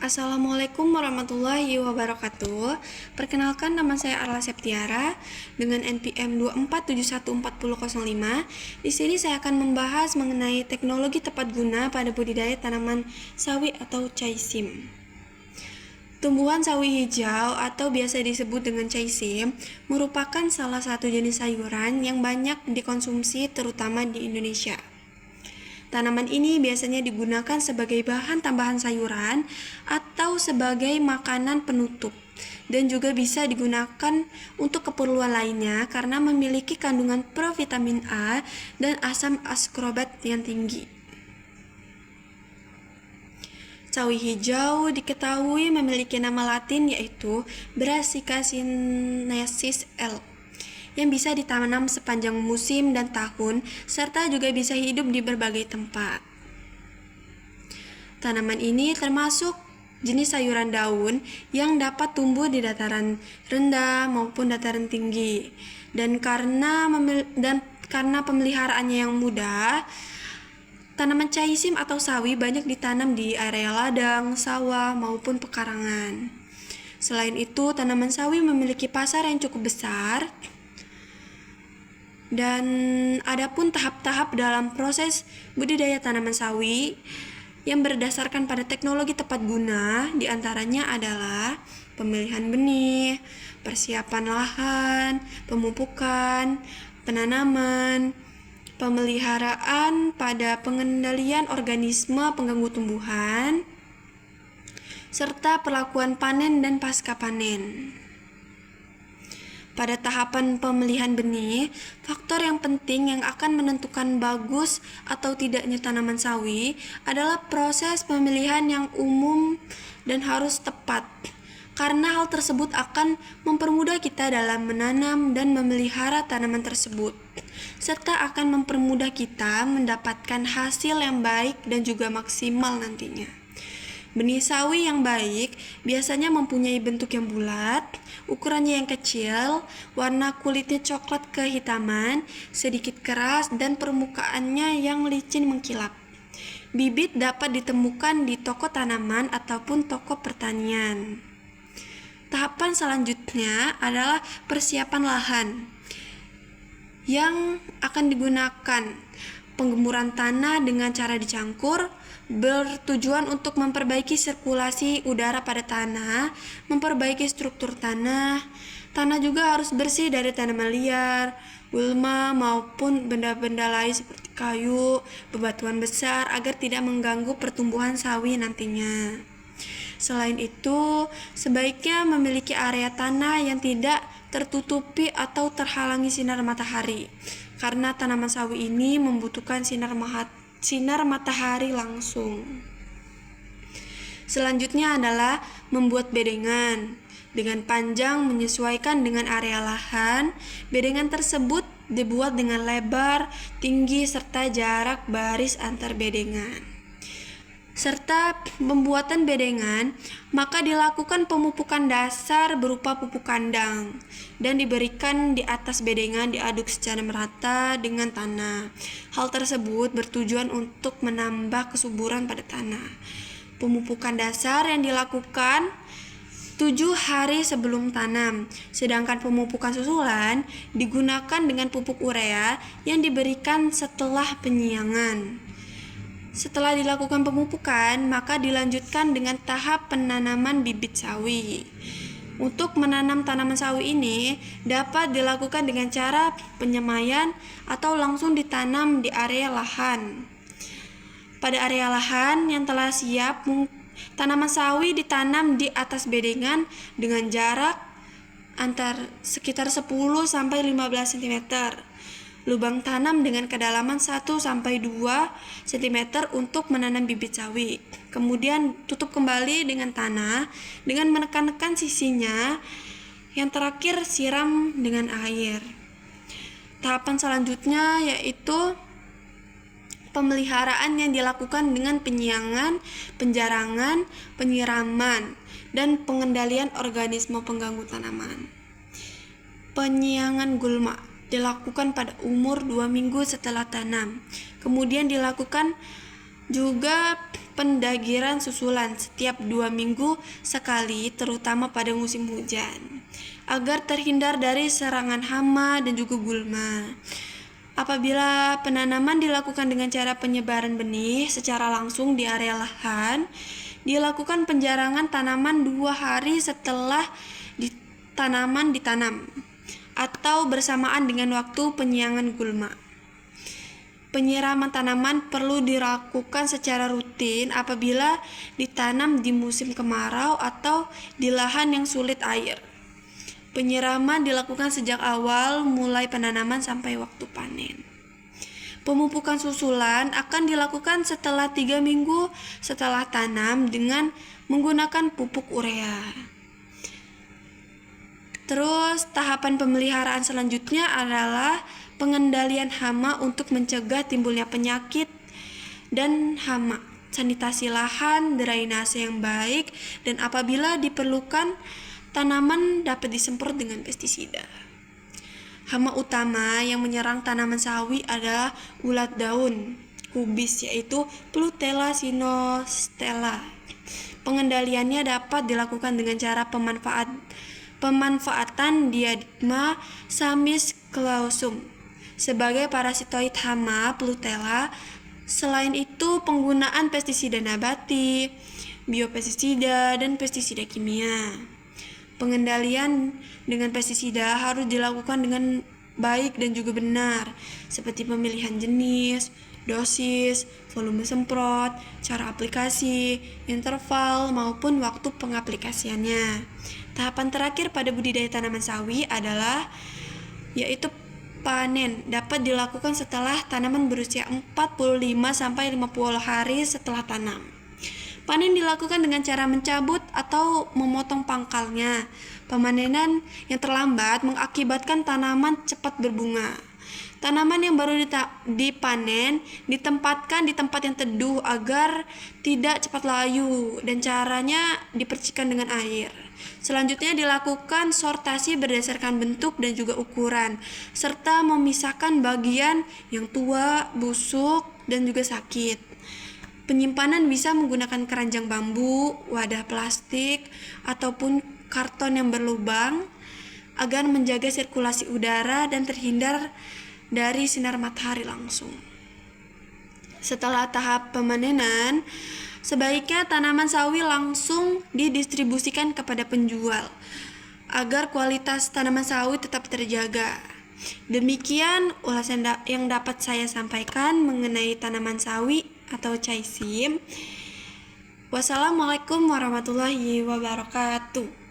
Assalamualaikum warahmatullahi wabarakatuh. Perkenalkan, nama saya Arla Septiara dengan NPM 247140005. Di sini saya akan membahas mengenai teknologi tepat guna pada budidaya tanaman sawi atau caisim. Tumbuhan sawi hijau atau biasa disebut dengan caisim merupakan salah satu jenis sayuran yang banyak dikonsumsi terutama di Indonesia. Tanaman ini biasanya digunakan sebagai bahan tambahan sayuran atau sebagai makanan penutup, dan juga bisa digunakan untuk keperluan lainnya karena memiliki kandungan provitamin A dan asam ascorbat yang tinggi. Sawi hijau diketahui memiliki nama latin yaitu Brassica sinensis L. yang bisa ditanam sepanjang musim dan tahun, serta juga bisa hidup di berbagai tempat. Tanaman ini termasuk jenis sayuran daun yang dapat tumbuh di dataran rendah maupun dataran tinggi. Dan karena pemeliharaannya yang mudah, tanaman caisim atau sawi banyak ditanam di area ladang, sawah, maupun pekarangan. Selain itu, tanaman sawi memiliki pasar yang cukup besar. Dan adapun tahap-tahap dalam proses budidaya tanaman sawi yang berdasarkan pada teknologi tepat guna, diantaranya adalah pemilihan benih, persiapan lahan, pemupukan, penanaman, pemeliharaan pada pengendalian organisme pengganggu tumbuhan, serta perlakuan panen dan pasca panen. Pada tahapan pemilihan benih, faktor yang penting yang akan menentukan bagus atau tidaknya tanaman sawi adalah proses pemilihan yang umum dan harus tepat, karena hal tersebut akan mempermudah kita dalam menanam dan memelihara tanaman tersebut, serta akan mempermudah kita mendapatkan hasil yang baik dan juga maksimal nantinya. Benih sawi yang baik biasanya mempunyai bentuk yang bulat, ukurannya yang kecil, warna kulitnya coklat kehitaman, sedikit keras, dan permukaannya yang licin mengkilap. Bibit dapat ditemukan di toko tanaman ataupun toko pertanian. Tahapan selanjutnya adalah persiapan lahan yang akan digunakan. Penggemuran tanah dengan cara dicangkur bertujuan untuk memperbaiki sirkulasi udara pada tanah, memperbaiki struktur tanah. Tanah juga harus bersih dari tanaman liar, gulma maupun benda-benda lain seperti kayu, bebatuan besar agar tidak mengganggu pertumbuhan sawi nantinya. Selain itu, sebaiknya memiliki area tanah yang tidak tertutupi atau terhalangi sinar matahari, karena tanaman sawi ini membutuhkan sinar matahari langsung. Selanjutnya adalah membuat bedengan dengan panjang menyesuaikan dengan area lahan. Bedengan tersebut dibuat dengan lebar, tinggi, serta jarak baris antar bedengan. Serta pembuatan bedengan, maka dilakukan pemupukan dasar berupa pupuk kandang dan diberikan di atas bedengan, diaduk secara merata dengan tanah. Hal tersebut bertujuan untuk menambah kesuburan pada tanah. Pemupukan dasar yang dilakukan 7 hari sebelum tanam, sedangkan pemupukan susulan digunakan dengan pupuk urea yang diberikan setelah penyiangan. Setelah dilakukan pemupukan, maka dilanjutkan dengan tahap penanaman bibit sawi. Untuk menanam tanaman sawi ini dapat dilakukan dengan cara penyemaian atau langsung ditanam di area lahan. Pada area lahan yang telah siap, tanaman sawi ditanam di atas bedengan dengan jarak sekitar 10-15 cm. Lubang tanam dengan kedalaman 1-2 cm untuk menanam bibit sawi. Kemudian tutup kembali dengan tanah dengan menekan-nekan sisinya. Yang terakhir, siram dengan air. Tahapan selanjutnya yaitu pemeliharaan yang dilakukan dengan penyiangan, penjarangan, penyiraman, dan pengendalian organisme pengganggu tanaman. Penyiangan gulma dilakukan pada umur 2 minggu setelah tanam. Kemudian dilakukan Juga pendagiran susulan setiap 2 minggu sekali, terutama pada musim hujan, agar terhindar dari serangan hama dan juga gulma. Apabila penanaman dilakukan dengan cara penyebaran benih secara langsung di area lahan, dilakukan penjarangan tanaman 2 hari setelah tanaman ditanam, atau bersamaan dengan waktu penyiangan gulma. Penyiraman tanaman perlu dilakukan secara rutin apabila ditanam di musim kemarau atau di lahan yang sulit air. Penyiraman dilakukan sejak awal mulai penanaman sampai waktu panen. Pemupukan susulan akan dilakukan setelah 3 minggu setelah tanam dengan menggunakan pupuk urea. Terus tahapan pemeliharaan selanjutnya adalah pengendalian hama untuk mencegah timbulnya penyakit dan hama, sanitasi lahan, drainase yang baik, dan apabila diperlukan tanaman dapat disemprot dengan pestisida. Hama utama yang menyerang tanaman sawi adalah ulat daun kubis, yaitu Plutella sinostella. Pengendaliannya dapat dilakukan dengan cara pemanfaatan diadma samis clausum sebagai parasitoid hama Plutella. Selain itu, penggunaan pestisida nabati, biopestisida, dan pestisida kimia. Pengendalian dengan pestisida harus dilakukan dengan baik dan juga benar, seperti pemilihan jenis, dosis, volume semprot, cara aplikasi, interval, maupun waktu pengaplikasiannya. Tahapan terakhir pada budidaya tanaman sawi adalah yaitu panen. Dapat dilakukan setelah tanaman berusia 45-50 hari setelah tanam. Panen dilakukan dengan cara mencabut atau memotong pangkalnya. Pemanenan yang terlambat mengakibatkan tanaman cepat berbunga. Tanaman yang baru dipanen ditempatkan di tempat yang teduh agar tidak cepat layu, dan caranya dipercikan dengan air. Selanjutnya dilakukan sortasi berdasarkan bentuk dan juga ukuran, serta memisahkan bagian yang tua, busuk, dan juga sakit. Penyimpanan bisa menggunakan keranjang bambu, wadah plastik, ataupun karton yang berlubang agar menjaga sirkulasi udara dan terhindar dari sinar matahari langsung. Setelah tahap pemanenan, sebaiknya tanaman sawi langsung didistribusikan kepada penjual agar kualitas tanaman sawi tetap terjaga. Demikian ulasan yang dapat saya sampaikan mengenai tanaman sawi atau chai sim. Wassalamualaikum warahmatullahi wabarakatuh.